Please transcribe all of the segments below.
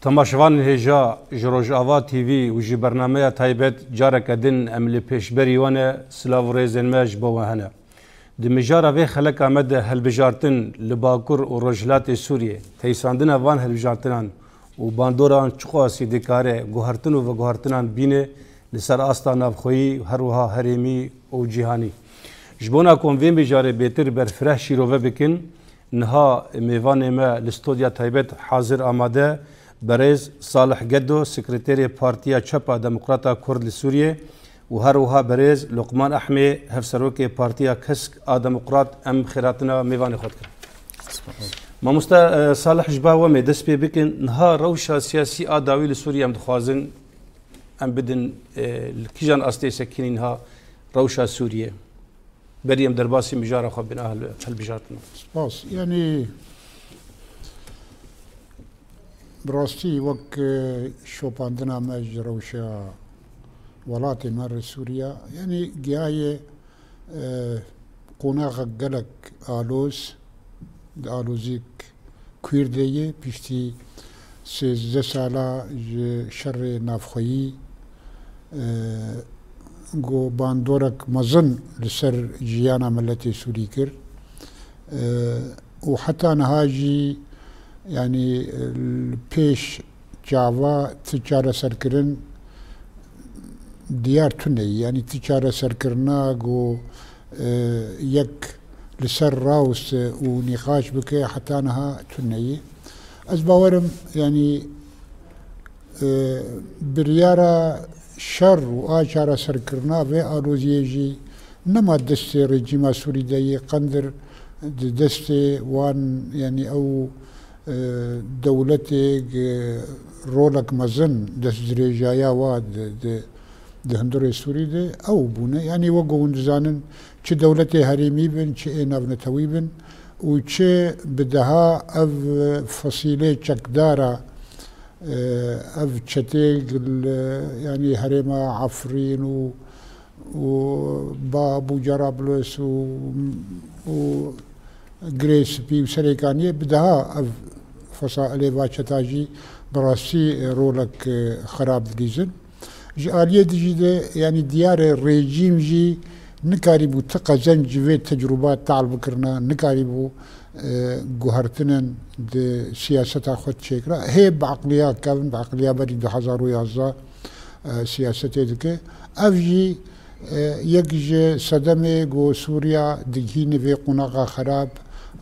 تماشوان هجا جروج آوا تیوی و جی برنامه تایبت جارک دن املی پیشبری وانه سلاو ریزن ماج بوهنه. دمجارا وی خلق آمد هلبجارتن لباکور و رجلات سوریه تیساندن وان هلبجارتنان و باندوران چقاسی دکاره گوهرتن و گوهرتنان بینه لسر آستان افخویی هروها هریمی و جهانی. جبونا کن وین بجاره بهتر برفره شیروه بکن نها میوان ما لستودیا تایبت حاضر آماده برز صالح گدو سکرتری پارتیا چپا دموکراتا کرد سوریه و هروها برز لقمان احمد هفسروک پارتیا کسک دموکرات ام خیراتنا میوان خود کرد. ما مستا صالح جباوه می دست پی بکن نها روشا سیاسی آداوی لسوریه ام دخوازن ام بدن کیجان استی سکینین ها روشا سوریه بریم درباسی مجاره خواب بین اهل بجارتنا. باس يعني براستی وك شوباندنا مج روشا ولاتي مر سوريا يعني جاي قناغ قلق آلوز آلوزيك كويردية بيشتي سيزده سالا شر نافخوي جو باندورك مزن لسر جيانا ملتي سوري كر وحتى نهاجي يعني البيش جافا تجارة سركرن ديار توني يعني تجارة سركرنا جو يك لسر راوس ونقاش بك حتى نها توني أزباورم يعني بريارة شر وآجارة سركرنا في آلوزيجي نما دستي رجيما سوري داي قندر دستي وان يعني أو دولتي رولك مزن دست دريجايا واد دهندوري سوري دي أو بونا يعني وقوون زانن چه دولتي هريمي بن چه نافنتوي بن وچه بدها أف فصيلة چكدارة أف تشتيق يعني هريما عفرين وباب وجرابلس و جريس بي وسريكانية بدها أف فصائل واشتاجي براسي رولك خراب ديزن جالية دي يعني ديار الريجيم جي نكاريبو تقزن جوي تجربات تعال بكرنا نكاريبو جوهرتنن د سياسة خود شكرا هي بعقلية كابن بعقلية بري 2011 سياسة دك أفجي يجي صدمة جو سوريا دجين في قناقة خراب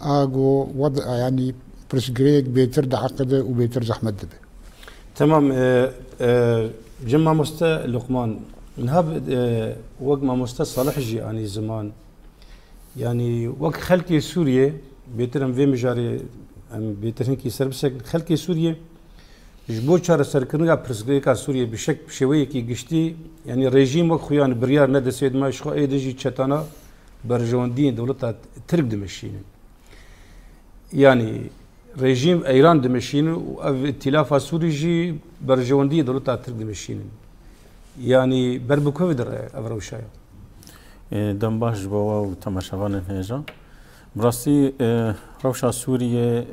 أجو وضع يعني برسجريك بيتر دعقده وبيتر زحمة دبه. تمام جمع مستا لقمان نهاب وقت ما مستا صالح جي يعني زمان يعني وقت خلقي سوريا بيترم في مجاري بيترن كي سربسك خلقي سوريا جبو چار سركرنگا برسگريكا سوريا بشك بشوي كي گشتي يعني ريجيم وقت خويان بريار ندسيد ما شخو ايدجي چتانا برجوندين دولتا ترك دمشين يعني ريجيم ايران دمشين و ائتلاف سوري جي برجوندي دولتا ترك دمشين يعني بربكو در افروشايا دنباش بوا و تماشاوان هجا براسي روشا سوريا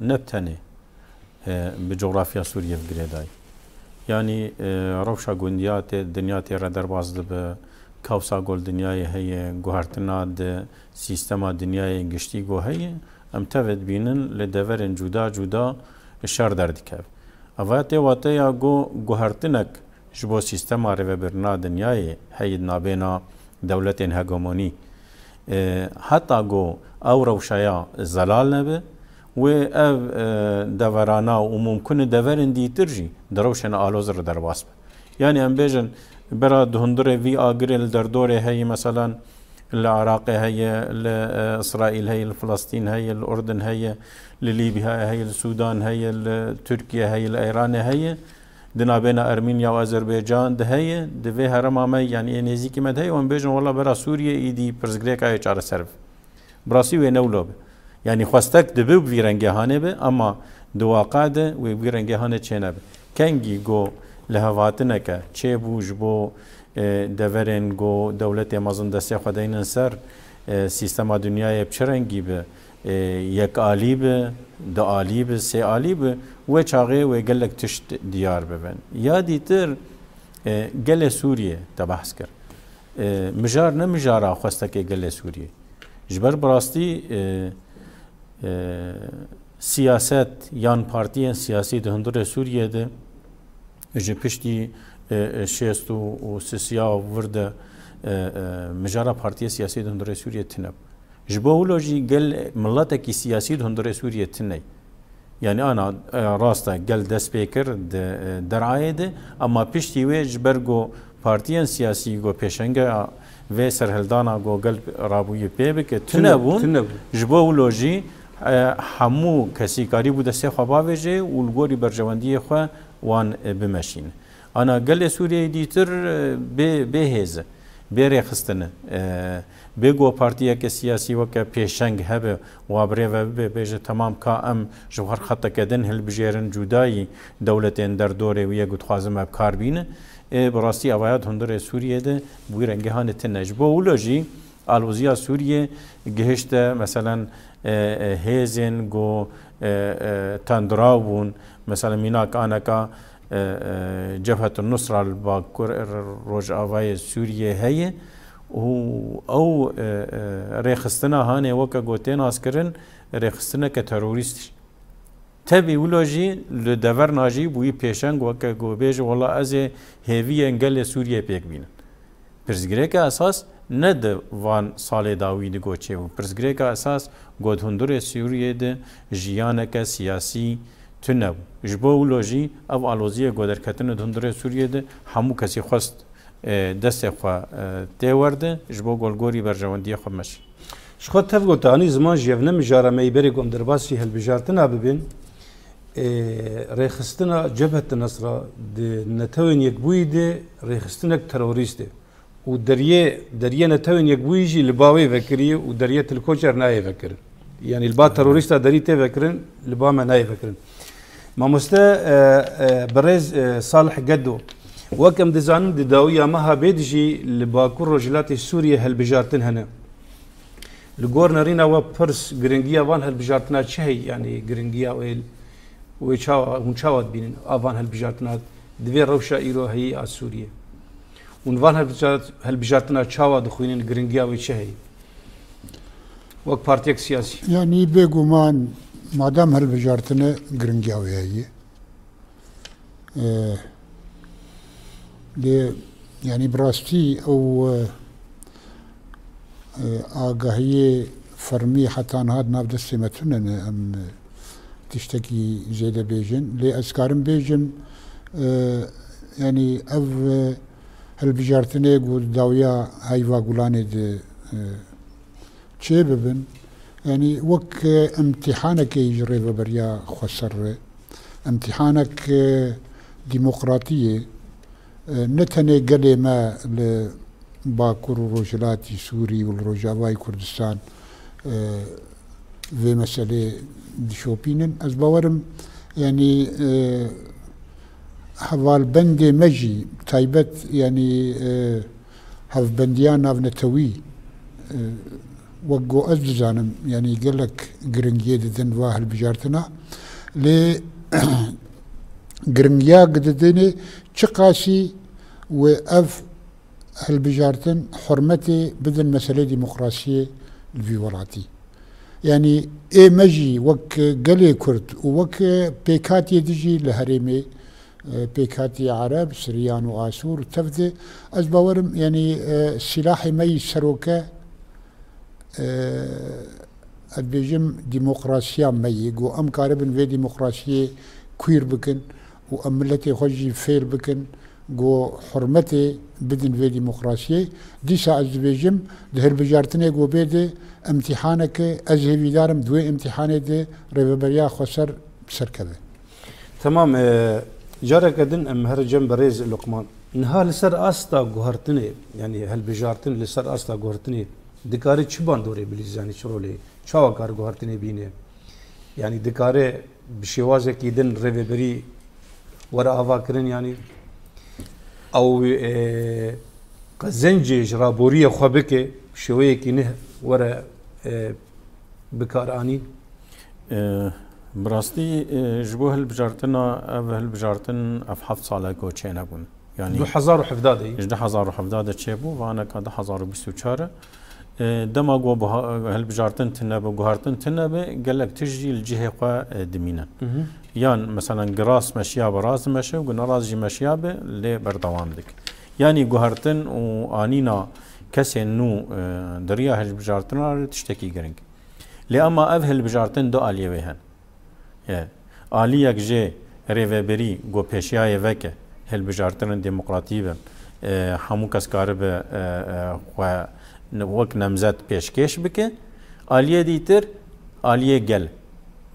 نبتني بجغرافيا سوريا في قريداي يعني روشا قنديات الدنيا تيرا درباز دب كوسا قول دنيا هي جوهرتنا د سيستما دنيا قشتي جو هي ام تفد بينن لدفرن جدا الشر دردكاب اواتي واتي جو جوهرتنك جبو سيستما ريفبرنا دنيا هي نابينا دولتين هجموني حتى جو او روشايا زلال نبه و او دفرانا وممكن دفرن دي ترجي دروشن آلوزر درباس يعني ام بيجن برا دهندره في آقرل دردوره هي مثلا العراق هي اسرائيل هي فلسطين هي الاردن هي لليبيا هي السودان هي تركيا هي ايران هي دنابنا ارمينيا واذربيجان ده هي دفي هرمامي يعني نزيكي مد هي وان بيجن والله برا سوريا ايدي برزغريكا يچار سرف براسي ونولوب يعني خواستك دبو بيرنگهانه به اما دواقاده و بيرنگهانه چنه به کنگی گو لهواتنك چه بوج بو دورن گو دولت مازن دسته خداین سر سیستم دنیای بچرنگی به یک آلیب دو آلیب سه آلیب و چاقه و گلک تشت دیار ببن یا دیتر گل سوریه تبحث کرد مجار نه مجارا خواسته که گل سوریه جبر براستی سیاست یان پارتیان سیاسی ده هندور سوریه ده جه پشتی شیست و سیاسیا ورده مجارا پارتی سیاسی ده هندور سوریه تنب جبولوجی گل ملت کی سیاسی ده هندور سوریه تنی یعنی آنا راستا گل دست پیکر درعایه ده اما پشتی وی جبرگو پارتیان سیاسی گو پیشنگه و سرهلدانا گو گل رابوی پیبه که تنبون جبولوجی همو کسی کاری بوده سه خوابه جه ولگوری برجواندی خو وان بمشین انا گل سوریه دیتر به هزه بره خستنه بگو پارتیا که سیاسی و که پیشنگ هبه و بره و بیجه تمام که ام جوهر خطا کدن هل بجیرن جدایی دولتین در دوره و یک خوازم اب کار بینه براستی اوایات هندر سوریه ده بویرنگه هانه تنج با اولوژی آلوزیا سوریه گهشته مثلا هیزن گو تندراون مثلا میناک آنکا جبهة النصرة الباكور روجاوای سوریه هی او رخصتنا هانه وکا گوتین آسکرن رخصتنا که تروریست تبی ولوجی لدور ناجی بوی پیشنگ وکا گو بیج والله از هیوی انگل سوریه پیک بینن پرزگره که اساس ند وان سال داوی دی گوچه و پرزگره که اساس گود هندور سوریه ده جیانه که سیاسی تنو جبو ولوجی او آلوزی گودر کتن هندور سوریه ده همو کسی خواست دست خوا تورده جبو گلگوری برجواندی خو مش شخوت تف گوتانی زمان جیونه مجاره میبری گم درباسی هل بجارتنا ببین رخصتنا جبهة النصر نتوين يكبوي دي رخصتنا تروریسته و دريه نتوين يكبوي جي لباوي فكري و دريه الكوچر ناي فكر يعني البا تروریستا دريته فكرن لبا ما ناي فكرن ما مستا برز صالح قدو وكم دزانم داوية مها بيدجي لباكور رجلات سوريا هل بجارتن هنا لغور نرينا وبرس جرينجيا وان هل بجارتنا شهي يعني جرينجيا ويل ونشاوت بينن افان هل بجارتنا دوی روشا ایرو هی از سوریه ونوان هل بجارتنا چاوا دخوینن گرنگیا و چه هی وقت پارتیک سیاسی يعني بيقومان مادام هل بجارتنا گرنگیا و هی يعني براستي او آگاهی فرمي حتى هاد ناف دستي متنن ام تشتكي زيادة بيجن لأسكارم بيجن يعني أو هالبجارتني قول داويا هايفا قولاني دي تشيببن يعني وك امتحانك يجري ببريا خسر امتحانك ديمقراطية نتني قلي ما لباكور روجلاتي سوري والروجاواي كردستان في مسألة شوبينن از باورم يعني حوال بندي مجي تايبت يعني هف بنديان ناف نتوي وقو أزدزانم يعني قالك قرنجيه ددن واهل بجارتنا لي قرنجيا قددني چقاسي وأف هالبجارتن حرمتي بدل مسألة ديمقراطية الفيولاتي يعني اي مجي وك قلي كرد وك بيكاتي دجي لهريمي بيكاتي عرب سريان وآسور تفذي از باورم يعني سلاحي مي سروكا البيجم ديمقراطيا مي قو ام كاربن في ديمقراطية كوير بكن واملتي خوجي فير بكن قو حرمتي بدن في ديمقراطية ديسا از بيجم دهر بجارتني قو بيدي امتحانك أزهي دارم دوي امتحاني دي ريبابريا خسر سركبه تمام جارك دن ام هر جنب ريز لقمان نها لسر استا غهرتني يعني هل بجارتن لسر استا غهرتني دكاري چبان دوري بليزاني شرولي چاوا كار غهرتني بينه يعني دكاري بشوازه كيدن ريبابري ورا افاكرن يعني او قزنجي جرابوريه خبكه شويه كي نه ورا بکارانی؟ براستی جبو هالبجارتنا هالبجارتن اف 7 ساله کو چه نبون يعني 2017 2017 چه بو و انا كان 2024 دما جو هالبجارتن تنبه جوهرتن تنبه قال لك تجي الجهه قا دمينا يعني مثلا جراس مشيا براس مشي وجنراس جي مشيا به لبردوام دك يعني جوهرتن وانينا كسي نو دريا هالبجارتنا تشتكي جرينج لأما أفهل بجارتن دو آلية ويهن آلية جي ريفبري جو بيشياي وكه هل بجارتن ديمقراطية همو کس کار به وک نمزد پیشکش بکه آلیه دیتر آلیه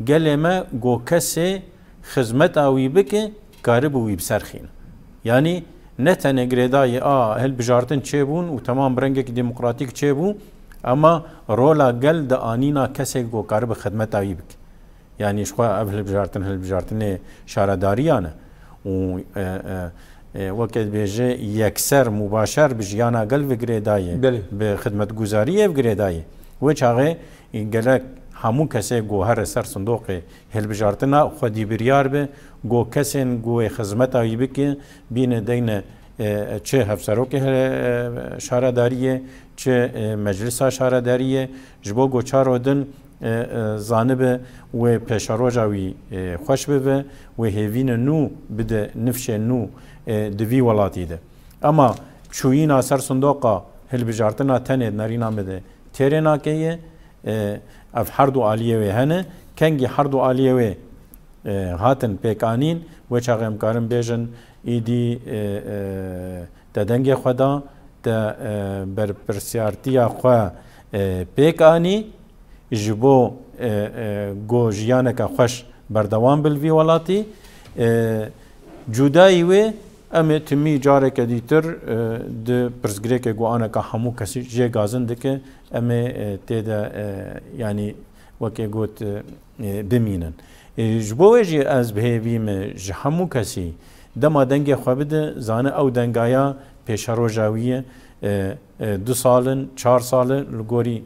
گل ما گو کسی خدمت آوی بکه کار بوی بسرخین یعنی نه تنه گریدای هل بجارتن چه بون و تمام برنگک دموکراتیک چه بون اما رولا گل د آنینا کسی گو کار به خدمت آوی بکه یعنی شخوا هل بجارتن شارداریانه و وقت بیجه یکسر مباشر بجیانا گل وگریدایه به خدمت گزاریه وگریدایه و چاقه گلک همون کسی گو هر سر صندوق هل بجارتنا خودی بریار به گو کسین گو خدمت آیی بکن بین دین چه هفسروک شارداریه چه مجلس شارداریه جبو گو چارودن زانب و پیشاروجاوی خوش ببه و هیوین نو بده نفش نو دوی ولاتی ده اما چوینا سر صندوقا هل بجارتنا تنه نرینا بده تیرنا که اف هردو آلیه و هنه کنگی هردو آلیه و هاتن پیکانین و چاقه امکارم بیجن ایدی دنگ خدا دا برپرسیارتیا خواه پیکانی جبو گو جیانک خوش بردوام بالوی ولاتی جدایی و ام تمی جاره که دیتر د پرسگری که گو آنکا همو کسی جه گازن دکه ام تیدا یعنی وکی گوت بمینن جبو جی از بهویم جه همو کسی دما دنگ خواه بده زانه او دنگایا پیشارو جاویه 2 سالن 4 سالن لگوری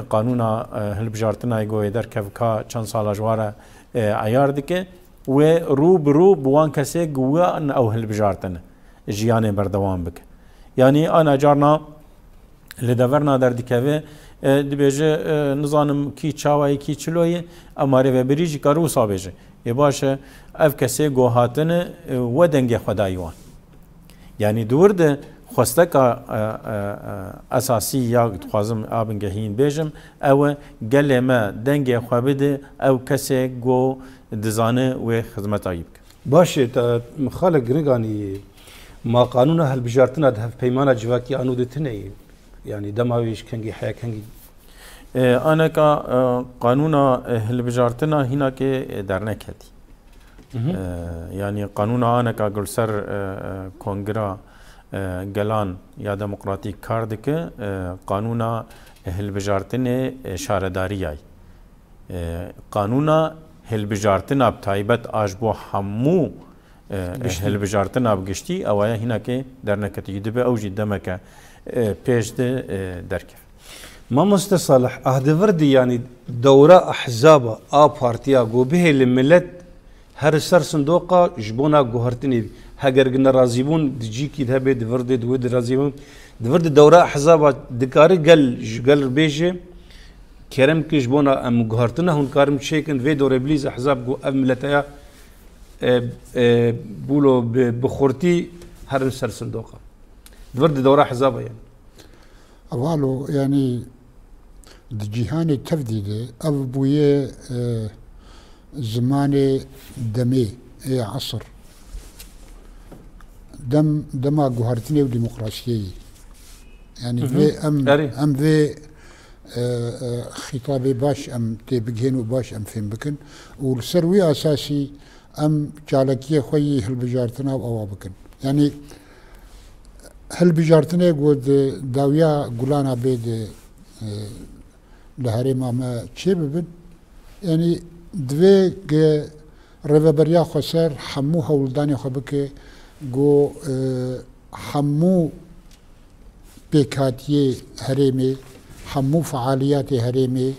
قانونا هلبجارتنا گوی در کفکا چند سال جواره عیار دکه و رو بوان کسی گویا ان او هلبجارتنا جیانه بردوام بک یعنی آن جارنا لدورنا در دکوه دبیجه نظانم کی چاوایی کی چلوی اماره و بریجی کارو سابیجه ی باشه اف کسی گوهاتن و دنگ خدایوان یعنی دورده خواستک اساسی یا خوازم آبن گهین بیجم او گله ما دنگ خوابده او کسی گو دزانه و خدمت آیب باشه تا مخالق گرگانی ما قانون هل بجارتنا ده پیمانه جواکی آنو دتنه يعني دماويش كنجي حياة كنجي أنا كقانون هل بجارتنا هنا كدرنا كدي يعني قانون أنا كجلسر كونغرا جلان يا ديمقراطيك كاردك قانون هل بجارتنا شاردارياي قانون هل بجارتنا بتايبت أجبو حمو هل بجارتنا بقشتي أو هنا كدرنا كدي دبي أو جدمك پیش درکه ما مستصالح اهدوردی يعني دوره احزاب پارتیا گو به الملت هر سر صندوقه جبونا گوهرتنی هگرگن رازیبون دجی کی ده به دورد دود رازیبون دورد دوره احزاب دکاری گل بیجه کرم کی جبونا ام گوهرتنه هون کارم شیکن و دوره بلیز احزاب گو ملتیا بولو بخورتی هر سر صندوقه دورد دورة حزابه يعني أولو يعني الجهان التفديد أبوية زمان دمي عصر دما جوهرتني وديمقراطية يعني في أم في خطابي باش أم تبجين وباش أم فين بكن والسروي أساسي أم جالكية خوي هالبجارتنا أو بكن يعني هل بجارتنه گود داویا گلانا بید لهری ما چه ببین یعنی دوی گ رهبریا خسر همو هولدانی خوب که گو همو پیکاتی هریمی همو فعالیات هریمی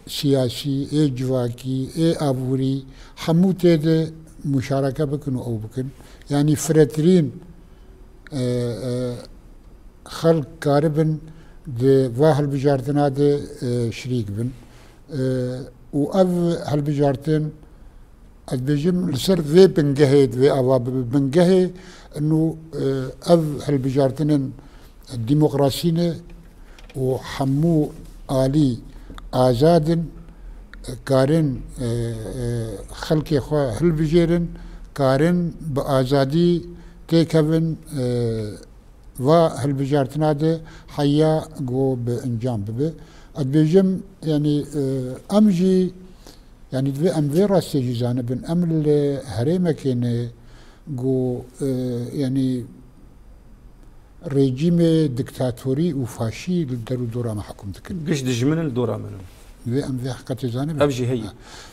سياسي جواكي ابوري حموت ده مشاركه بكن او بكن يعني فرترين خلق كاربن ده واهل بجارتنا ده شريك بن واف هالبجارتين البجم لسر ذي بنجهد ذي أباب بنجهد إنه أف هالبجارتين الديمقراطية وحمو آلي آزاد كارن خلق خوا هالبجيرن كارن بآزادي تكفن و هالبجارتين هذا حيا جو بإنجام به البجم يعني أمجي يعني دوی اموی راستی جزانه بن امل هرمه کنه گو يعني رژیم دکتاتوری و فاشی در دورا ما حکم تکن. قش دجمن الدورا منهم. دوی اموی حقیقت جزانه بن. أبجي هي.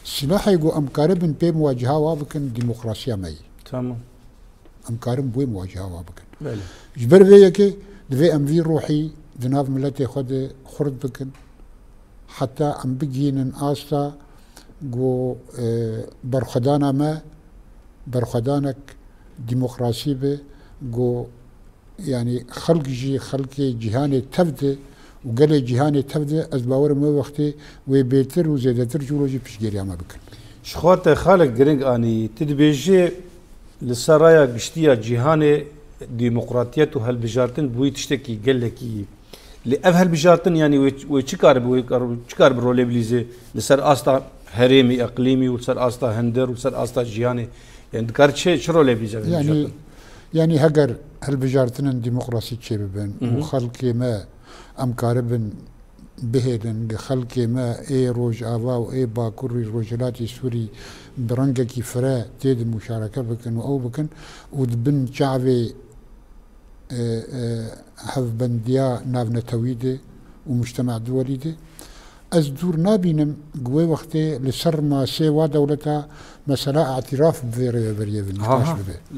سلاحی گو امکار بن پی مواجهه وابکن دموکراسی مایی. تمام. امکارم بوی مواجهه وابکن. بله. جبر ویه که دوی اموی روحی جناب ملت خود خرد بکن. حتى ام بجين آستا جو برخدانا ما برخدانك ديمقراطي به جو يعني خلق جهان تبدأ وقال جهان تبدأ از باور مو وقتي وبيتر وزيادتر جولوجي بشجيري عم بكن شخوات خالق جرينج اني تدبيجي للسرايا قشتيا جهان ديمقراطيات وهالبجارتن بوي تشتكي قال لك لأف هالبجارتن يعني ويشكار برولي بليزي لسر استا هريمي اقليمي وسر استا هندر وسر استا جهاني يعني ذكرت شيء شو رولي بليزي يعني هجر هالبجارتن ديمقراطي تشببن وخلق ما امكاربن بهلن خلق ما اي روج آوا و اي باكور روجلاتي سوري برنجة كفراء تيد المشاركة بكن او بكن ودبن شعبي هف بنديا ناف نتويده ومجتمع دولي ده از دور نابينم قوي وقتي لسر ما سيوا دولتا مسألة اعتراف بفيري بريفن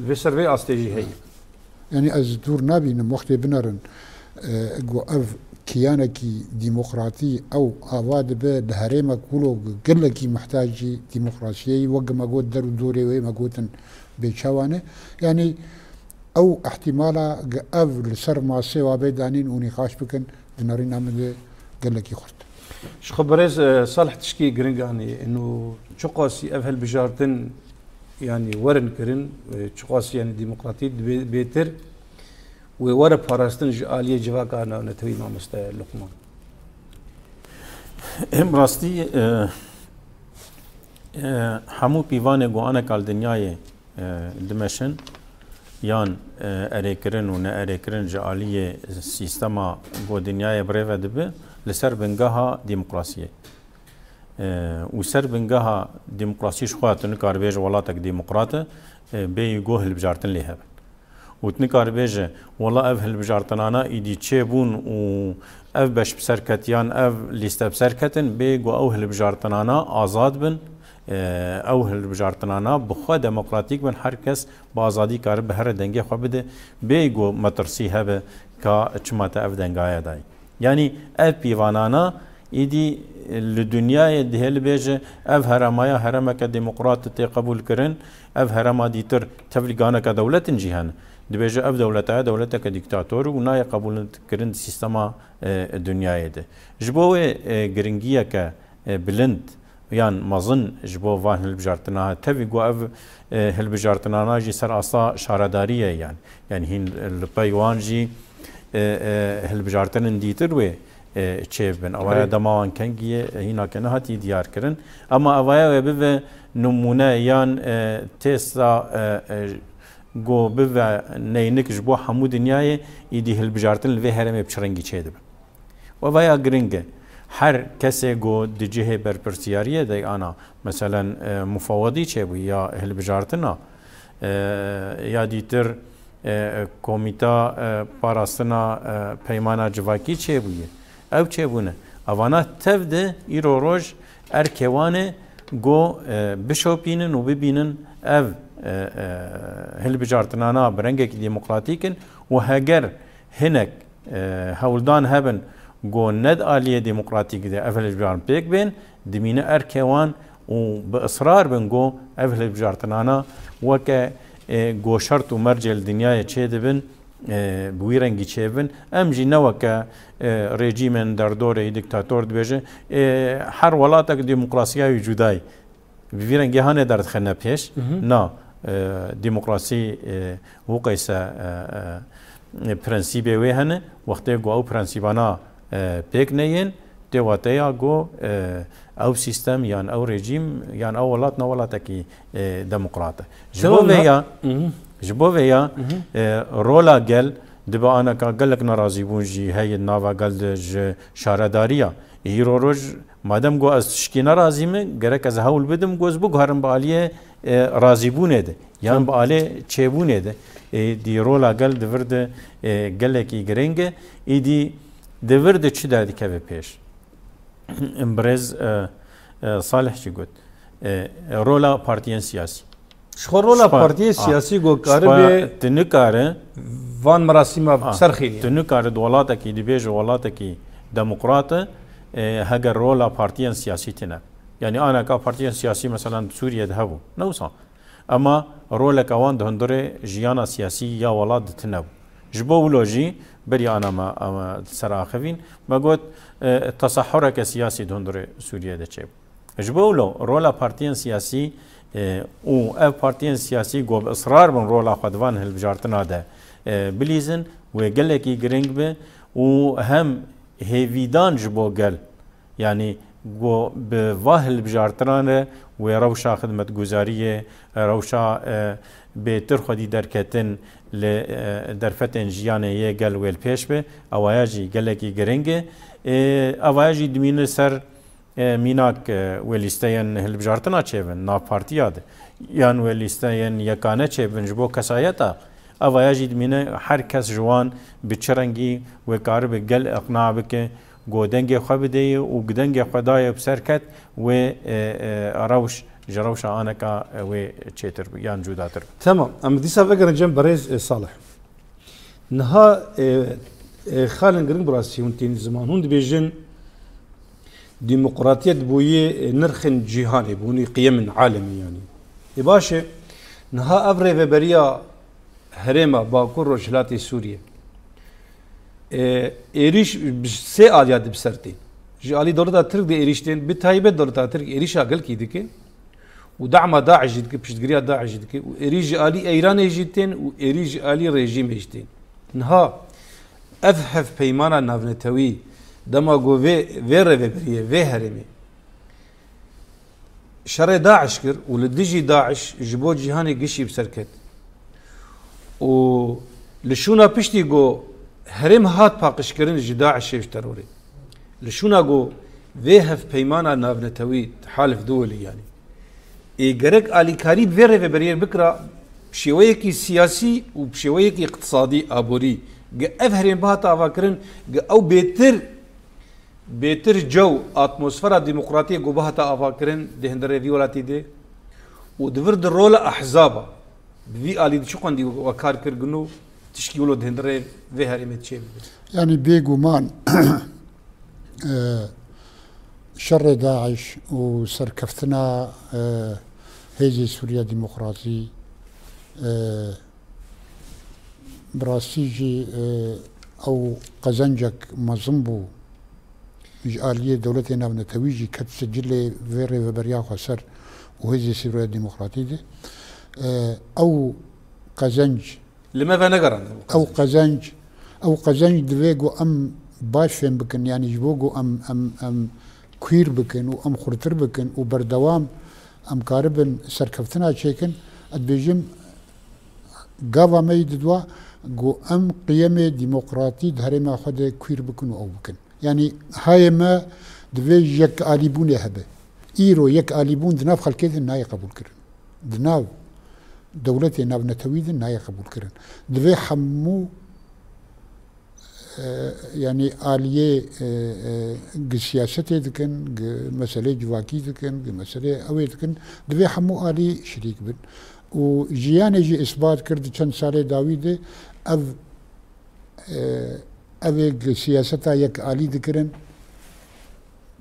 في سرفي استيجي هي يعني از دور نابينم وقتي بنرن قو اف كيانكي ديمقراطي او اواد به دهريما كولو قلكي محتاج ديمقراطية وقا ما قود درو دوري وي ما قوتن بيشاوانه يعني او احتمالا اف لسر ما سيوا بيدانين ونقاش بكن دنارين عمد قلكي خرط شو خبريز صالح تشكي جرينجاني انه شو قاسي اف هالبجارتن يعني ورن كرن شو قاسي يعني ديمقراطي بيتر وورا باراستن آلية جواكا أنا نتوي مع مستوى لقمان. هم راستي حمو بيوانه قوانا كال دنياي دمشن يان أريكرن ونا أريكرن جالية سيستما قو دنياي بريفا دبه لسر بنجاها ديمقراطية. وسر بنجاها ديمقراطية شخوات نكار بيج ولاتك ديمقراطة بيجوه البجارتن ليها. وتنكار بيجه والله اف هالبجارتنانا ايدي تشيبون و اف باش بسركتيان اف ليستا بسركتن بيجو او هالبجارتنانا ازاد بن او هالبجارتنانا بخوا ديمقراطيك بن هركس بازادي كار بهر دنگي خو بده بيجو مترسي هبه كا چماتا اف دنگايا داي يعني اف بيوانانا ايدي الدنيا دهل بيجه اف هرمايا هرمك ديمقراط تي قبول كرن اف هرما ديتر تفلقانا كدولة جهان دبيجه اف دولتها دولتها كديكتاتور وناي قبول كرن سيستما الدنيا ده جبوه جرينجيا ك بلند يعني مظن جبوه فان البجارتنا تفيقو اف هالبجارتنا جي سر اصلا شارداريه يعني هين البايوان جي هالبجارتن ديتر و چیف بن اوایل دماغان کنگیه هینا کنه هاتی دیار کرن اما اوایل به نمونه یان تسلا گو به نینک جبو حمود دنیای ایدی هل بجارتن لوی هرم بچرنگی چیده بن و ویا گرینگه هر کسی گو دیجه برپرسیاریه دی آنا مثلا مفوضی چه بو یا هل بجارتنا یا دیتر کومیتا پاراستنا پیمانا جواکی چه بویه او چه بونه اوانا تفده ایرو روش ارکوانه گو بشوپینن و ببینن او هل بجارتنانا برنگه که ديمقراطيكن و هگر هنک هولدان هبن جو ند آلية ديمقراطية ده أفل بجار بيك بين دمينة أركوان وبإصرار بن جو أفل بجار تنانا وك جو شرط ومرجع الدنيا تشيد بن بويرنجي تشيبن أم جي نوك ريجيمن دردوري ديكتاتور دبيجه هر ولاتك ديمقراطية وجوداي بويرنجي هانه درد خلنا بيش نا ديمقراطي وقيسة برنسيبه وهنه وقتی گو او برنسيبانا پیک نین دواتیا گو او سیستم یان او رژیم یان او ولات نولات کی دموکرات جبو ویا رولا گل دبا انا کا گلک ناراضی بونجی هی ناوا گل شارداریا هیرو روج مادام گو از شکی ناراضی می گرک از هول بدم گوز بو گهرم بالیه راضی بونه ده یان بالی چه بونه ده دی رولا گل دورد گلکی گرنگه ایدی دورد چی دردی که به پیش امبرز صالح چی گفت رولا پارتیان سیاسی شخور رولا پارتی سیاسی گو کاره به تنکاره وان مراسم سرخیلی تنکاره دولاتا کی دیبیج ولاتا کی دموکرات هگر رولا پارتیان سیاسی تنه یعنی آن که پارتیان سیاسی مثلا سوریه ده هبو نوسا اما رولك اوان دهندره جيانا سياسي يا ولاد تنو جبو لوجي بري انا ما سراخفين ما قلت تصحرك سياسي دهندره سوريا ده تشيب جبو لو رولا بارتيان سياسي او اف بارتيان سياسي جو باصرار من رولا خدوان هالبجارتنا ده بليزن وقالكي جرينج به وهم هيفيدان جبو قال يعني جو بواهل بجارترانه و روشا خدمت گزاریه روشا بهتر خودی درکتن لدرفتن جیانه یه گل ویل پیش به اوایجی گلکی گرنگه اوایجی دمین سر میناک ولیستین هل بجارتنا چهون نا پارتیاد یان ولیستین یکانه چهون جبو کسایتا اوایجی دمین هر کس جوان بچرنگی و کار به گل اقناع بکه گودنگ خواب دی و گودنگ خدای بسرکت و روش جروش آنکا و چیتر یان جوداتر. تمام. ام دیسا فکر جنب برز صالح. نها خالن گرین براسی اون زمان هند بیجن ديمقراطية بوية نرخن جهاني بوني قيم عالمي يعني. يباشا نها أفري فبريا هريما باكور رجلاتي سوريا. إيريش سي آليات بسرتين. جالي دولة ترك دي إيريشتين بتايبة دولة ترك إيريش أقل كيدك ودعم داعش جدك بشتغريا داعش جدك وإيريش آلي إيران يجتين وإيريش آلي ريجيم يجتين. نها أفحف بيمانا نافنتوي دما جو فيرة بريه في هرمي شر داعش كر ولدجي داعش جبو جهاني قشي بسركت و لشونا بشتي جو هرم هات باقش كرن جي داعش يشتروري لشونا جو فيهف بيمانا نافنتوي تحالف دولي يعني إيجرك آلي كاريب فيرة بريه بكرة بشويكي سياسي وبشويكي اقتصادي أبوري أفهرين بهاتا أفاكرن أو بيتر جو اتموسفيرا ديمقراطيه جوبهتا افاكرين دهندري فيولاتي دي ودفرد الرول احزابا في الي شو قندي وكار كرغنو تشكيلو دهندري في هرمت شيء يعني بيغومان شر داعش وسركفتنا هيجي سوريا ديمقراطي براسيجي او قزنجك مزنبو آلية دولتنا من تويجي كتسجل فيري وبريا خسر وهذه سوريا الديمقراطية دي أو قزنج لماذا نقرأ أو قزنج دفيقو أم باشفين بكن يعني جبوقو أم كوير بكن وأم خرطر بكن وبردوام أم كاربن سركفتنا شيكن أدبيجم قاوا ميددوا جو أم قيمة ديمقراطي دهرما خد كوير بكن أو بكن يعني هاي ما دفي يك آليبون يهبه إيرو يك آليبون دناف خلكيد الناي قبول كرن دناف دولتي ناف نتويد الناي قبول كرن دفي حمو يعني آلية سياسة دكن مسألة جواكي دكن مسألة أوي دكن دفي حمو آلي شريك بن وجيان يجي إثبات كرد كان سالة داويد أف اوه سیاستا یک آلی دکرن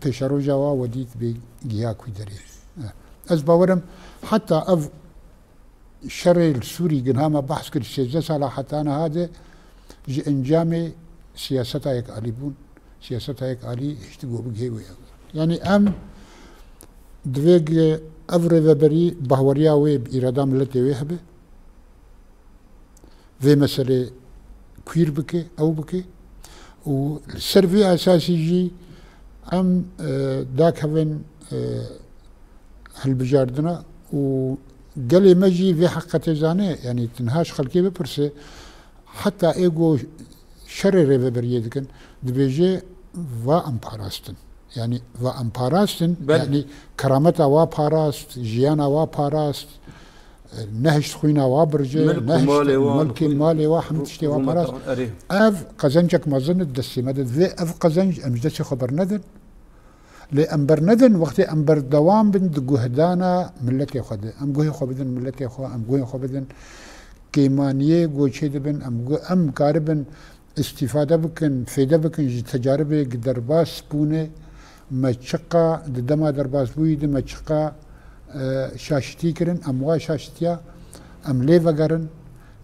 پیشارو جوا ودید به گیا کوی داری از باورم حتی اف شر السوري قنها بحث كل شيء سالا حتى أنا هذا انجام سياستها هيك عليبون سياستها هيك علي اشتقوا بجهي ويا يعني دويق أفري وبري بهوريا وي بإرادة ملتي ويهبه في مسألة كوير بكي أو بكي والسرفي أساسي جي داك هفن هالبجاردنا قال مجي في حق زانه يعني تنهاش خلقي ببرسه حتى ايجو شر ريفبريه دكن دبيجي و امباراستن يعني و امباراستن يعني كرامتها و باراست جيانا و باراست نهش خوينا و برجه نهش ملك مالي و حمدشتي و باراست اف قزنجك ما ظن دسي مدد في اف قزنج امجدش خبر ندن لأنبر ندن وقت أنبر دوام بند جهدانا ملتي خد أم جوه خبدن ملتي خو أم جوه خبدن كيمانية جوشيد بن أم كاربن استفادة بكن فيدة بكن تجارب درباس بونه مشقة دما درباس بويد مشقة شاشتي كرن أموا شاشتيا أم ليفا كرن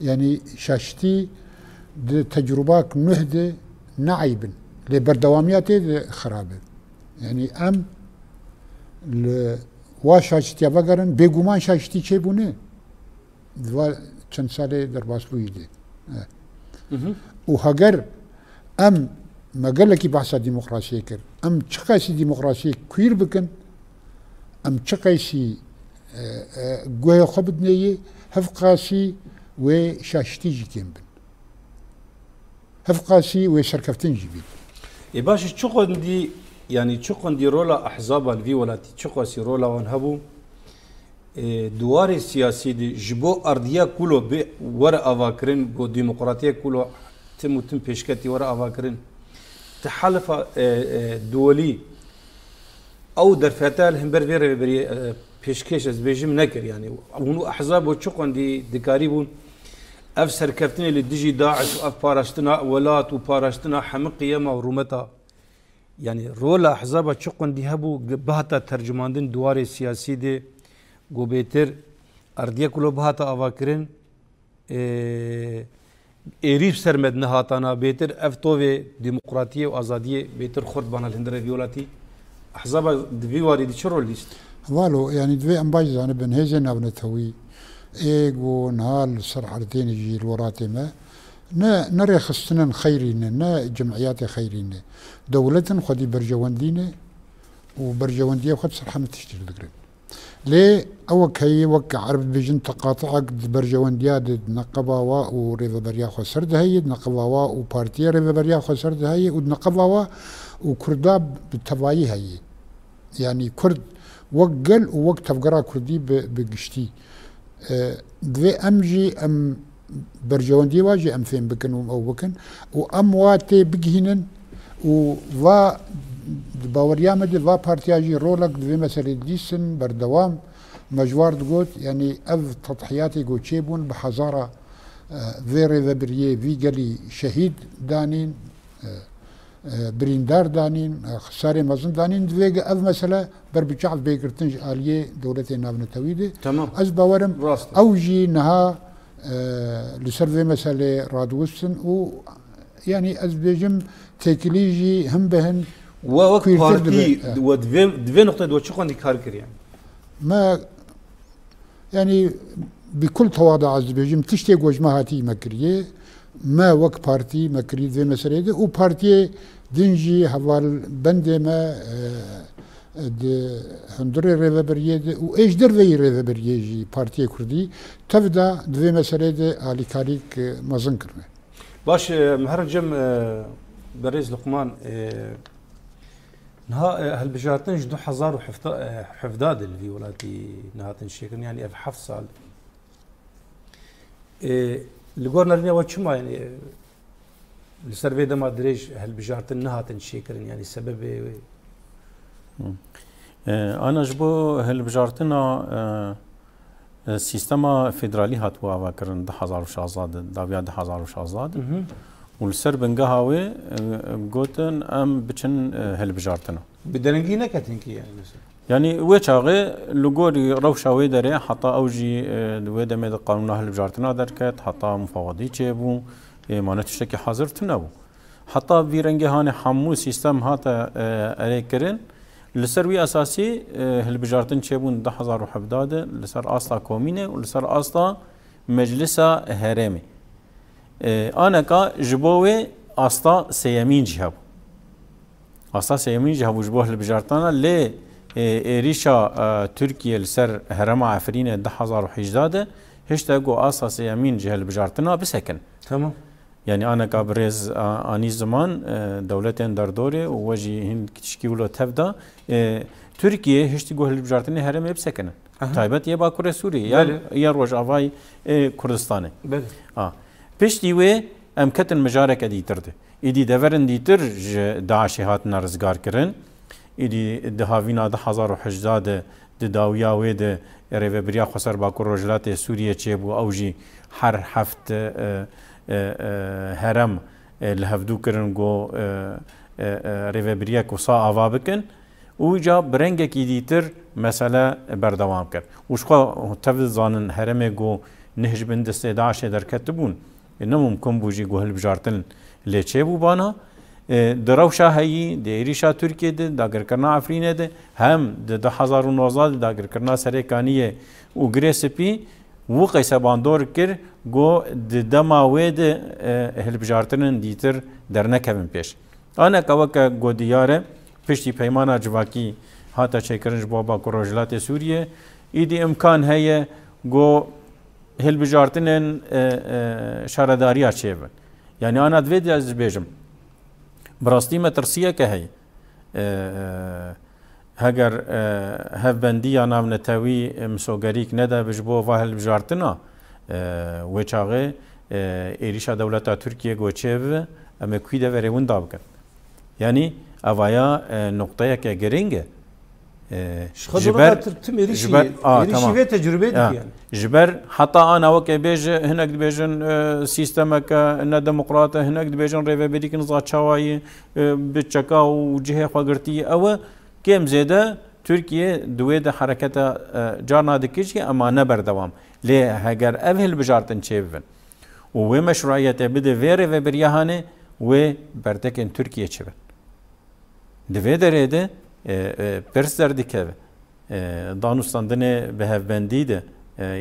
يعني شاشتي تجربات نهدة نعيبن لبردوامياتي خرابه يعني ام وا شاشتي وگرن بگومان شاشتي چه بونه دوا چند ساله درباس بویده و هگر ام مگل کی بحث ديمقراطيه کر ام چقاسی ديمقراطيه کویر بکن ام چقاسی گوه خبدنیه هفقاسی و شاشتي جي كمبن هفقاسی و شركفتين جيبين اي باش چقون دي يعني چقون دي رولا احزاب الفي ولاتي چقاسي رولا وانهبو دوار سياسي دي جبو ارديا كولو بي ورا افاكرين بو ديمقراطيه كولو تم بيشكتي ورا افاكرين تحالف دولي او درفتال همبر فيري بري بيشكيش از بيجم نكر يعني ونو احزاب وچقون دي دكاريبون اف سركفتني اللي ديجي داعش واف باراشتنا ولات وباراشتنا حمقيه مورومتا يعني رولا احزاب چقون دي هبو بهتا ترجماندن دوار سياسي دي گوبيتر ارديه كلو بهتا اواكرين ايريف سرمد نهاتانا بيتر افتوي ديمقراطيه وازاديه بيتر خرد بان الهندره فيولاتي احزاب دي واري دي شرو ليست والو يعني دوي امباج زانه بن هيزن ابنتوي ايغو نهال سرحرتين يجي الوراتي ما نري خصنا خيرين نا جمعيات خيرين دولة خدي برجواندينه وبرجوانديه خد سرحمة تشتري ذكرين ليه أو كي وك عرب بيجن تقاطع برجوانديا نقباوا وريفا بريا خسرد هي نقباوا وبارتيا ريفا بريا خسرد هي ونقباوا وكرداب بالتبايي هي يعني كرد وقل ووقت تفقرا كردي بقشتي دوي امجي ام برجواندي واجي ام فين بكن او بكن وام واتي بجهنن و باوريا مد و بارتياجي رولك دوي مسألة ديسن بردوام مجوار دقوت يعني اف تضحياتي قوتشيبون بحزارة فيري ذبريه في قلي شهيد دانين بريندار دانين خساري مزن دانين دوي اف مسألة بربجعف بيقرتنج آلية دولتي نابن تويدي تمام از باورم اوجي نها لسرفي مسألة رادوسن و يعني از بيجم تكليجي هم بهن ووقت بارتي ودفي نقطة دو شو عندي كاركر يعني ما يعني بكل تواضع از بيجم تشتي وجمهاتي مكريه ما وقت بارتي مكري ذي مسألة دي و بارتي دنجي حوال بند ما هندري ريفا بريد و ايش دروي ريفا بريجي بارتي كردي تبدا دوي مسألة دي آلي كاريك مزن كرنه باش مهرجم بريز لقمان نها هالبجارتين جدو حزار وحفداد الفيولاتي نهاتن شيكن يعني في حف سال لقورنا لنا وشما يعني السرفي ده ما دريج هالبجارتين نهاتن شيكن يعني السبب انا جبو هالبجارتنا سيستما فيدرالي هاتوا واكرن 10000 شازاد داويا 10000 شازاد والسر بنجاهاوي قوتن ام بچن هلبجارتنا بدرنگی نکتین کی يعني ويشاغي لغوري روشاوي دري حتى اوجي دويدا ميد قانون هلبجارتنا دركت حتى مفوضي تشيبو مانت تشتكي حاضر تنبو حتى فيرنجي هاني حمو سيستم هاتا اريكرن لسروي اساسي هلبجارتن تشيبون 10017 لسر اصلا كومينه ولسر اصلا مجلس هرمي انا كا جبوي اصلا سيمين جهب اصلا سيمين جهب جبوه هلبجارتنا لي ريشا تركيا لسر هرم عفرين 10018 هشتا جو اصلا سيمين جهه هلبجارتنا بسكن تمام يعني انا كابرز اني زمان دولتين دردوري ووجي هند تشكيلو تبدا تركيا هشتي جو هلبجارتنا هرم بسكن تايبت يا باكور سوري يا روجافاي كردستاني بيشتي وي ام كتن مجارك ديترد ايدي دفرن ديتر داعش هاتنا رزقار كرن ایدی دهاوینا 1018 داویا وید ریوبریا خسر باکور رجلات سوریه چه بو اوجی هر هفت هرم لهفدو کرن گو ریوبریا کوسا آوا بکن اوجا برنگ کی دیتر مسئله بردوام کرد وشخوا تفضل زانن هرم گو نهج بند استداعش در کتبون نممکن بوجی گو هلبجارتن لیچه بو بانا دروشا هي ديريشا تركيا داگر کرنا عفرين ده هم د 2019 داگر کرنا سرکانیه و گریسپی و قیس باندور کر گو د دما ود هلبجارتن دیتر در نکبن پیش انا کوک گو دیاره پشتی پیمانا جواکی هاتا چیکرنج بابا کروجلات سوریه ایدی امکان هي گو هلبجارتن شارداریا چیبن يعني انا دوید از بیجم براستي مترسية كهي هجر هفبندية نام نتاوي مسوغريك ندا بجبو واهل بجارتنا وچاغي إيريشا دولة تركيا گوچيف أما كويدا وريون دابكن يعني أوايا نقطة كجرينجة جبر إيريشي تجربة يعني جبر حتى أنا وكي بيج هناك بيجن سيستمك إن ديمقراطية هناك بيجن ريفابيديك نزات شواي بتشكا وجهة خاطرتي أو كم زيادة تركيا دويدة حركة جارنا دكيشي أما نبر دوام ليه هجر أهل بجارتن شيفن ومشروعية بدأ في ريفابيريهانه وبرتكن تركيا شيفن دويدة ريده پرس دردی که دانستاندن به هفبندی ده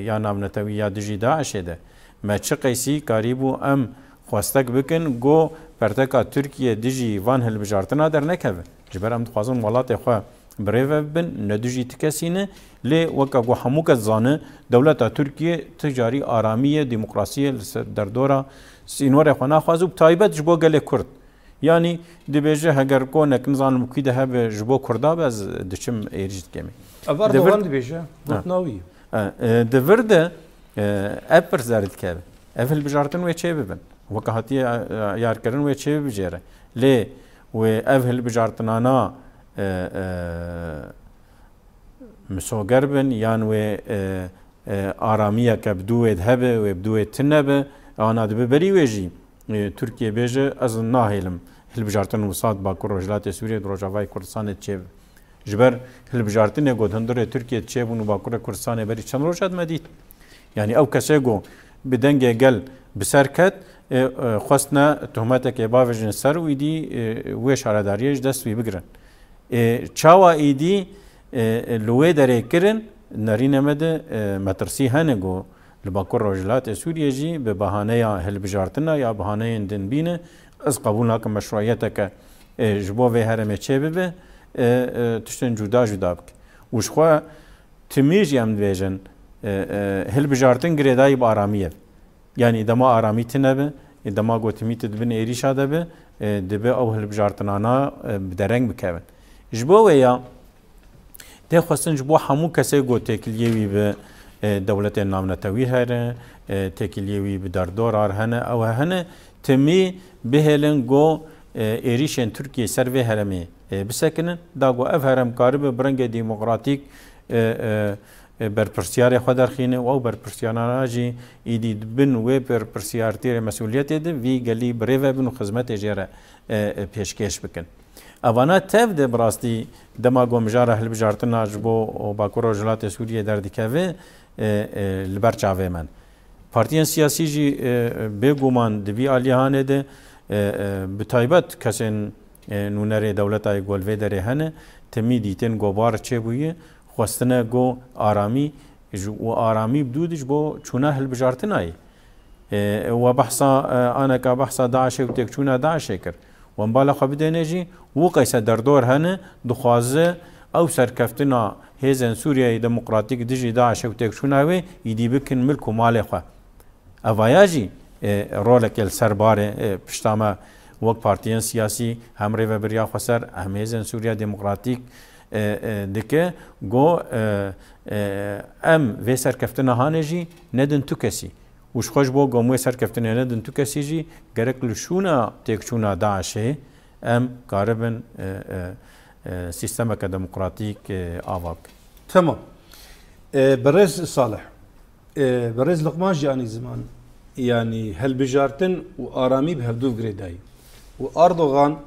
یا نامنتوی یا دجی داعشه ده ما چه قیسی کاریبو ام خواستک بکن گو پرتکا ترکیه دجی وان هلبجارتنا در نکوه جبر ام دخوازن ولات خواه بریو بن ندجی تکسینه لی وکا گو حموکت زانه دولتا ترکیه تجاری آرامی دموکراسی در دورا سینور خوانا خوازو بتایبت جبو گل کرد يعني دبيجه هجر كونك نظام مكيده هب جبو كردا بس دشم ايرجت كمي افر دوان دبيجه بطناوي دفرده ابر زارت كاب افل بجارتن و چيبن وكهتي يار كرن و چيب بجيره لي و افل بجارتنانا مسوغربن يان و آراميه كبدو ذهب و بدو تنبه انا دبري وجي تركيا بيجه از ناهلم هلبجارتن وساد باكور رجلات سوريا دروجافاي كردستان تشيب جبر هلبجارتن گودندر تركيا تشيب و باكور كردستان بري چن روشاد مديت يعني او كسيگو بدنگ گل بسركت خواستنا تهمتك باوجن سر ويدي و شارداريج دست وي بگرن چاوا ايدي لوي دري كرن نرينه مد مترسي هنگو لباكور رجلات سوريا جي ببهانه هلبجارتنا يا بهانه دن بينه از قبول ناكم مشروعيتك جبو في هرم تشيبه تشتن جدا جدا بك وشخوا تميج يم بيجن هلبجارتن گريداي باراميه يعني دما ارامي تنبه دما گوتمي تدبن ايريشا دبه دبه او هلبجارتنانا بدرنگ بكبن جبو ويا ده خصن جبو حمو كسي گو تكليوي به دولت نامنتوی هره تکلیوی بدردور هنه او هنه تمی بهلن گو ایریشن ترکیه سر و هرمی بسکنن دا گو اف هرم کارب برنگ دموکراتیک برپرسیار خود درخینه و برپرسیارانه جی ایدی بن و برپرسیارتی مسئولیت ده وی گلی بریو بن و خدمت جره پیشکش بکن. اوانا تف ده براستی دما گمجاره هل بجارتنا جبو و باکور رجلات سوریه در دکوه لبرچاوه من. پارتیان سیاسی جی بگومان دوی آلیهانه ده بتایبت کسین نونره دولتای گلوه داره هنه تمی دیتن گوبار چه بویه خواستنه گو آرامی و آرامی بدودش بو چونه هل بجارتنای و بحثا آنه که بحثا داعشه و تک چونه داعشه کر و مبالا خوابیده نجی و قیسه در دور هنه دخوازه او سرکفتنا هیزن سوریه دموقراتیک دیجی داعشه و تک چونه وی ایدی بکن ملک و مال خواه اوایاجی رولک السرباره پشتامه وقت پارتیان سیاسی همره و بریا خسر همیزن سوریا دموکراتیک دکه گو ام و سرکفتنا هانجی ندن تو کسی وش خوش بو گو مو سرکفتنا ندن تو کسی جی گرک لشونا تکشونا داعشه ام قاربن سیستم که دموکراتیک آواک. تمام. برز صالح برز لقمان جانی زمان يعني هالبجارتن وآرامي بهالدوف غريداي وأردوغان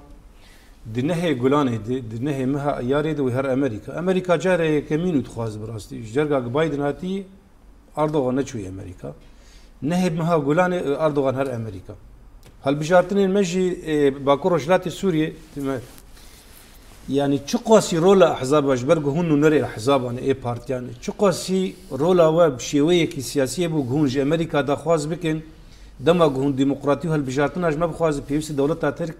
دنهي جولاني دنهي مها ياريد وهر أمريكا جاري كمين وتخاز براستي جرجا بايدن هاتي أردوغان نشوي أمريكا نهي مها جولاني أردوغان هر أمريكا هالبجارتن المجي باكور رجلات سوريا يعني تشقاسي رولا أحزاب أجبرجو هنو نري أحزاب عن أي بارتيان تشقاسي رولا وبشيوية كي سياسية بوجهونج أمريكا دخواز بكن دما جهون ديمقراطية هالبجارتنا أجمع بخواز بيوسي دولة تاترك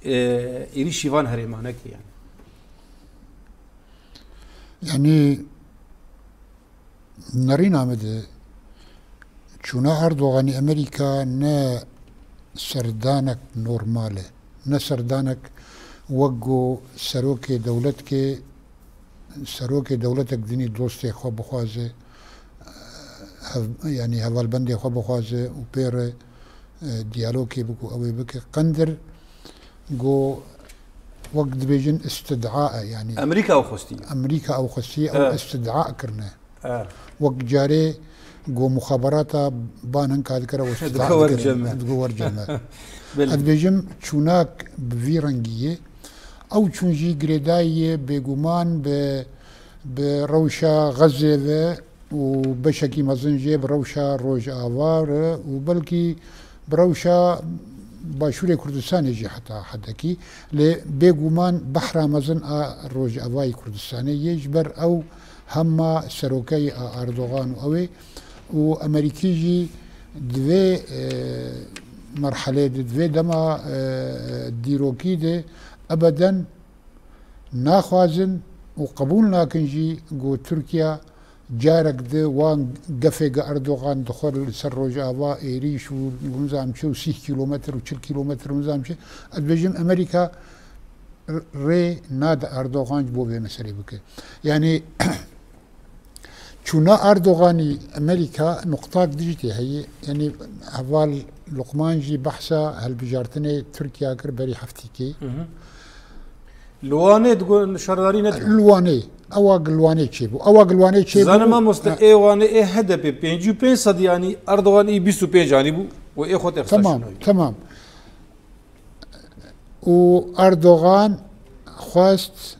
إيري شيفان هريمانك يعني نرينا مده چونا أردوغاني أمريكا نا سردانك نورماله نا سردانك وقو سروكي دولتك ديني دوستي خو بخوازه يعني هوالبندي خو بخوازه وبير ديالوكي بكو اوي بك قندر جو وقت بيجن استدعاء يعني امريكا او خستي او استدعاء كرنا وقت جاري جو مخابراتا بانن كاد كرا واستدعاء دغور جمع بيجم چوناك بفيرنجيه او چونجي غريداي بيغومان بروشا غزه وبشكي مزنجي بروشا روج آوار وبلكي بروشا باشور كردستان يجي حتى لي بيغومان بحر مزن روج آواي كردستان يجبر او هما سروكي اردوغان اوي وامريكي جي دوي مرحله دوي دما ديروكي دي ابدا ناخوازن وقبول ناكنجي جو تركيا جارك دي وان قفق اردوغان دخل سروج آوا ايريش ونظام شو 6 كيلومتر و 4 كيلومتر ونظام شو ادبجم امريكا ري ناد اردوغان بو بمسري بك يعني چونا اردوغاني امريكا نقطة ديجتي هي يعني هوال لقمان جي بحثا هالبجارتني تركيا كر بري حفتيكي لواني تقول شرداري ندري لواني اواق لواني تشيبو اواق لواني تشيبو زانا ما اي واني اي هدف بينجو بين صد يعني اردوغان اي بيسو بين جانبو واي خط تمام واردوغان خواست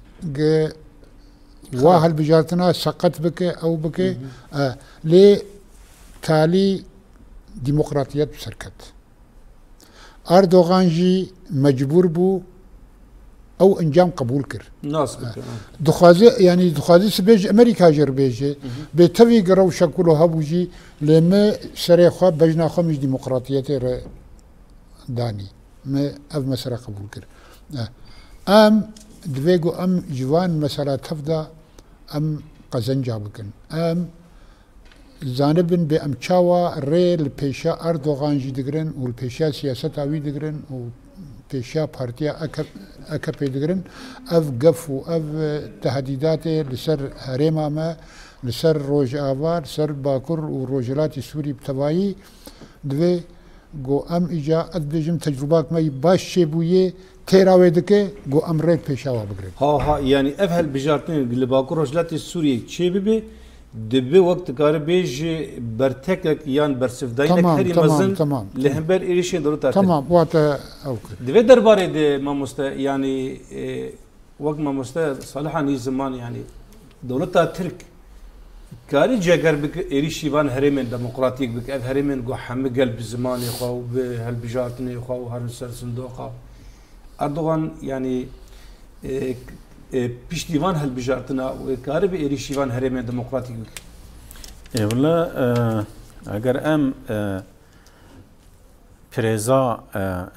واهل بجارتنا سقط بك او بك لي تالي ديمقراطيات بسركت اردوغان جي مجبور بو او انجام قبول كر ناس دخازي يعني دخازي سبيج امريكا جربيجي بتوي قرو شكلو هبوجي لما سريخا بجنا خمش ديمقراطيات داني ما اف مسرا قبول كر ام دويغو ام جوان مسألة تفضى ام قزنجا بكن ام زانبن بام تشاوا ريل بيشا اردوغان جي دقرن والبيشا سياسة اوي دقرن بيشا بارتيا اكابي دقرن اف قفو اف تهديدات لسر هريما ما لسر روج آوار لسر باكر وروجلات سوري بتوايي دوي گو ام اجا ادبجم تجربات ما باش شبويه تيراوي دكه گو امريك بيشاوا بگري ها يعني افهل بجارتين اللي باكو رجلات السوريه تشي بي دبي وقت كار بيجي برتكك يان برسفداينك تمام هري تمام مزن تمام لهمبر إيريشين دولتا تمام واتا اوكي دبي درباري دي ما مستا يعني وقت ما مستا صالحا ني زمان يعني دولتا ترك كاري جاكر بك إيريشي بان هريمن ديمقراطيك بك اف هريمن جو حمقل بزمان يخو بهالبجارتني يخو هرنسر صندوقا اردوغان يعني پشتیوان هالبجارتنا وكارب إيريشيوان هرمين ديمقراطيك بك. والله اگر ام پرزا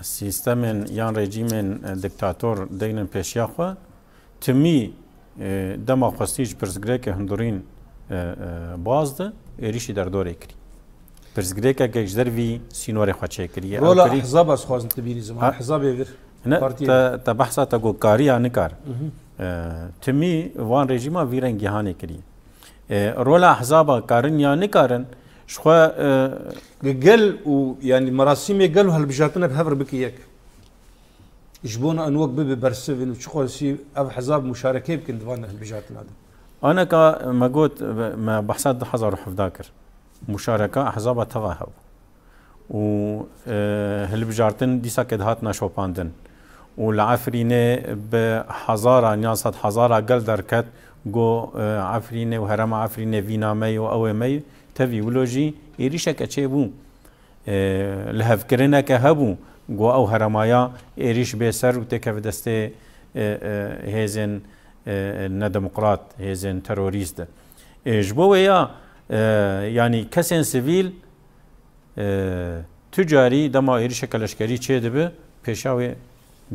سیستمن یان رژیمن دیکتاتور دینن پیشیاخوا تمی دما خستیج پرزگریک هندورین بازده ایریشی در دوره کری. پرزگریک گجدر وی سینوار خواچه کری. رولا حزب از خوازن تبیری زمان حزب یویر. نه تا بحثا تا گو کاری نکار. تمی وان رژیما ویرن گیهانی کری. رولا حزب کارن یا نکارن شخوا قل ويعني مراسم قالوا هالبجاتنا بهفر بكيك يجبونا انوق ببرسفن وشخوا سي اب حزاب مشاركه يمكن دفان هالبجاتنا هذا انا كا ما قلت ما بحثت حزر حفظاكر مشاركه احزاب تغاهب و هالبجارتن ديسا كدهاتنا شوباندن والعفرينه بحزاره نياصت حزاره قل دركت جو عفرينه وهرم عفرينه فينامي واومي تفي ولوجي إيريشك أشيبو لهفكرنا كهبو جو أو هرمايا إيريش بيسر وتكف دسته هزن نديمقراط هزن تروريست جبويا يعني كسن سيفيل تجاري دما إيريشك لشكري تشيدبه بيشاوي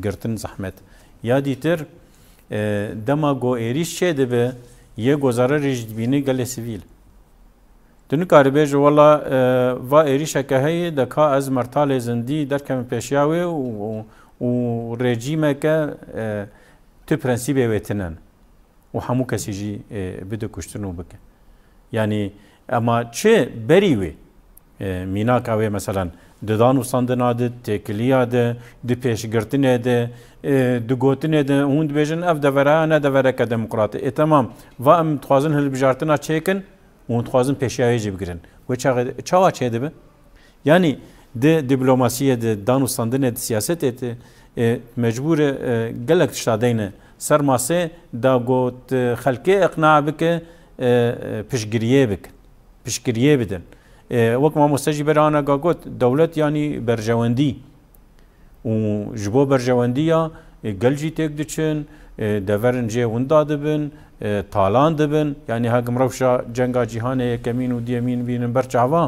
قرتن زحمت يا ديتر دما جو إيريش تشيدبه يجوزار رجد بيني قال سيفيل دنو کاربیج والله و ایریش که هی دکا از مرتال زندی در کم پیشیاوی و رژیم که تو پرنسیبی ویتنن و همو کسی جی بده کشتنو بکه یعنی اما چه بریوی مینا که مثلا ددانو ساندنا ده تکلیا ده ده پیشگرتنه ده ده گوتنه ده هوند بیجن اف دورا نه دورا که دموکراتی تمام و ام توازن هل بجارتنا چیکن ونتخوازن پیشیایی جی بگیرن و چاوا چه دبه یعنی ده دیپلماسیه ده دانوستاندنه ده سیاست مجبور گلک تشتادینه سرماسه دا گوت خلقه اقناع بکه پشگریه بدن وقت ما مستجی برانا گوت دولت یعنی برجواندی و جبو برجواندیا گلجی تک دچن دورن جه وندا دبن تالان دبن يعني هاجم روشا جنگا جهانه يكمين وديمين بين برچاوا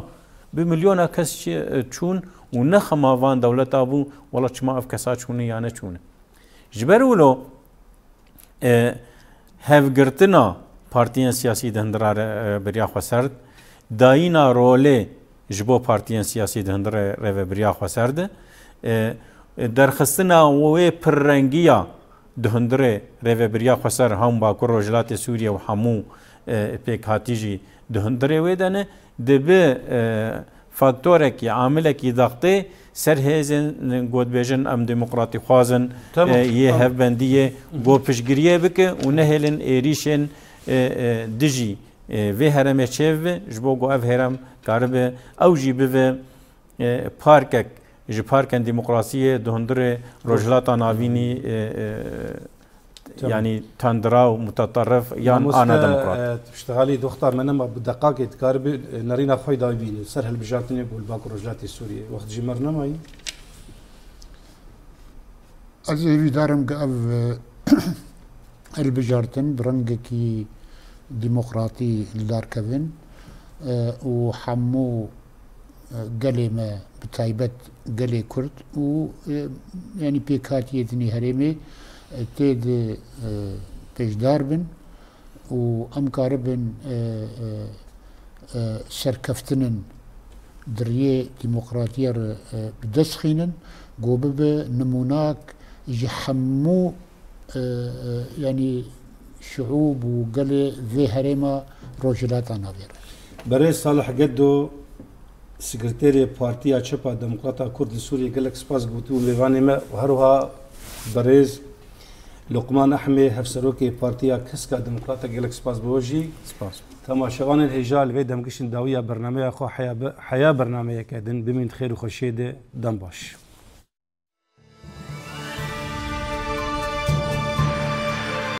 بمليون كس تشون ونخما وان دولت ابو والله چما اف كسا چون يعني چون جبرولو هاف گرتنا پارتيان سياسي دهندرار بريا خسرد داينا روله جبو پارتيان سياسي دهندر رو بريا خسرد درخستنا و پررنگيا دهندره رو بریا خسر هم با کور رجلات سوریه و همو پیک هاتیجی دهندره ویدانه دبه فاکتوره کی عامله کی ضغطه سر هزن گود بیژن ام دموکراتی خوازن یه هفبندیه گو پشگریه بکه و نهلن ایریشن دجی و هرم چیو جبو گو اف هرم کاربه او جی به پارکک جی پارکن دموکراسیه دهندره رجلات ناوینی يعني تندراو متطرف يعني انا ديمقراط اشتغالي دختار منما بدقائق تكاربي نرينا خوي دايبين سر هالبجاتني بقول باكو رجلات السوريه وقت جمرنا ماي ازي دارم قاف البجارتن برنجكي ديمقراطي دار كفن وحمو قلي ما بتايبت قلي كرد و يعني بيكاتي يدني هريمي تيد بيجدار بن و امكار بن سركفتنن دريه ديمقراطية بدسخينن قوبب نموناك يحمو يعني شعوب وقلي ذي هريمة روجلات نافير بريز صالح قدو سكرتيري بارتيا تشبا ديمقراطا كرد سوريا قالك سباس قوتو ليفاني ما وهروها بريز لقمان احمد هفسروکی پارتیا کسکا دموکرات گلک سپاس بوجی سپاس تماشاوان الهجال و دمگشن داویا برنامه خو حیا برنامه کدن بمین خیر و خوشیده دم باش